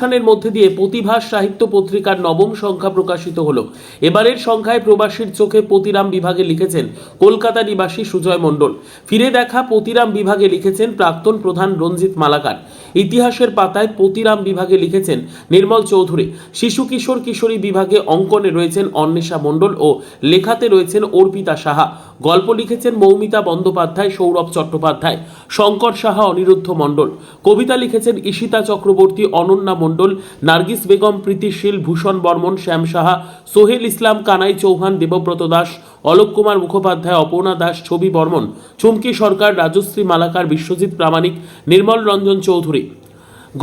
অনুষ্ঠানের মধ্যে দিয়ে প্রতিভা সাহিত্য পত্রিকার নবম সংখ্যা প্রকাশিত হলো। এবারের সংখ্যায় প্রবাসীর চোখে পতিরাম বিভাগে লিখেছেন কলকাতা নিবাসী সুজয় মণ্ডল। ফিরে দেখা পতিরাম বিভাগে লিখেছেন প্রাক্তন প্রধান রঞ্জিত মালাকার। ইতিহাসের পাতায় পতিরাম বিভাগে লিখেছেন নির্মল চৌধুরী। শিশু কিশোর কিশোরী বিভাগে অঙ্কনে রয়েছেন অন্বেষা মণ্ডল ও লেখাতে রয়েছেন অর্পিতা সাহা। গল্প লিখেছেন মৌমিতা বন্দ্যোপাধ্যায়, সৌরভ চট্টোপাধ্যায়, শঙ্কর সাহা, অনিরুদ্ধ মণ্ডল। কবিতা লিখেছেন ঈশিতা চক্রবর্তী, অনন্যা মণ্ডল, নার্গিস বেগম, প্রীতিশীল, ভূষণ বর্মন, শ্যাম সাহা, সোহেল ইসলাম, কানাই চৌহান, দেবব্রত দাস, অলোক কুমার মুখোপাধ্যায়, অপর্ণা দাস, ছবি বর্মন, চুমকি সরকার, রাজশ্রী মালাকার, বিশ্বজিৎ প্রামাণিক, নির্মল রঞ্জন চৌধুরী।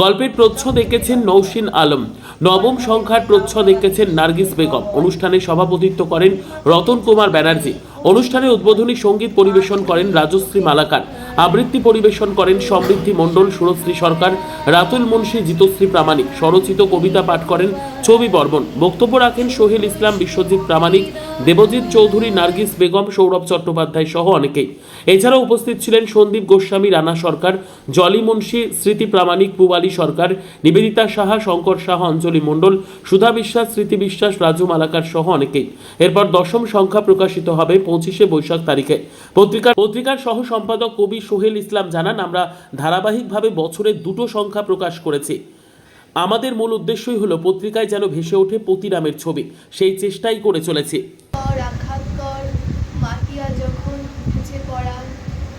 গল্পের প্রচ্ছদ এঁকেছেন নৌসিন আলম। নবম সংখ্যার প্রচ্ছদ এঁকেছেন নার্গিস বেগম। অনুষ্ঠানে সভাপতিত্ব করেন রতন কুমার ব্যানার্জি। অনুষ্ঠানে উদ্বোধনী সঙ্গীত পরিবেশন করেন রাজশ্রী মালাকার। আবৃত্তি পরিবেশন করেন সমৃদ্ধি মণ্ডল, সুরশ্রী সরকার, রাতুল মুন্সি, জিতশ্রী প্রামাণিক। স্বরচিত কবিতা পাঠ করেন ছবি বর্মন। বক্তব্য রাখেন সোহেল ইসলাম, বিশ্বজিৎ প্রামাণিক, দেবজিৎ চৌধুরী, নার্গিস বেগম, সৌরভ চট্টোপাধ্যায় সহ অনেকেই। এছাড়াও উপস্থিত ছিলেন সন্দীপ গোস্বামী, রানা সরকার, জলি মুন্সি, স্মৃতি প্রামাণিক, পুবালি সরকার, নিবেদিতা সাহা, শঙ্কর সাহা, অঞ্জলি মণ্ডল, সুধা বিশ্বাস, স্মৃতি বিশ্বাস, রাজু মালাকার সহ অনেকেই। এরপর দশম সংখ্যা প্রকাশিত হবে 25শে বৈশাখ তারিখে। পত্রিকার সহ সম্পাদক কবি সোহেল ইসলাম জানান, আমরা ধারাবাহিকভাবে বছরে দুটো সংখ্যা প্রকাশ করেছি। আমাদের মূল উদ্দেশ্যই হলো পত্রিকায় যেন ভেসে ওঠে পতিরামের ছবি, সেই চেষ্টাই করে চলেছি। মাটিয়া যখন উঠেছে পড়া,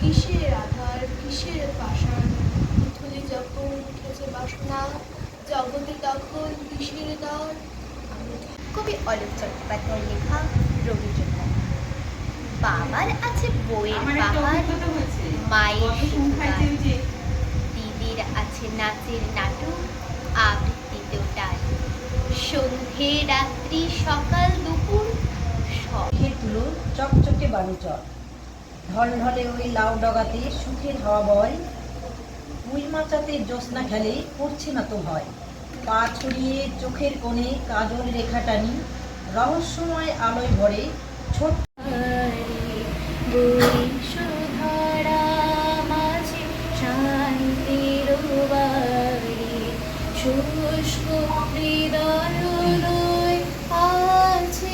কিসের আধার কিসের পাষাণ, উঠলে যখন উঠেছে বাসনা, জগতে তখন কিসের দর। কবি অলোক চট্টোপাধ্যায়ের লেখা রবীন্দ্রনাথ। বাবার আছে বইয়ের পাহাড়, মায়ের দিদির আছে নাচের নাটক, আবৃত্তিতেও টান। সন্ধে রাত্রি সকাল দুপুর তুলো চকচকে বালুচর, ঢলঢলে ওই লাউ ডগাতে সুখের হাওয়া বয়, উই মাচাতে জ্যোৎস্না খেলে করছে না তো ভয়। পা ছড়িয়ে চোখের কোণে কাজল রেখা টানি, রহস্যময় আলোয় ভরে ছোট শুষ্ক হৃদয় আছে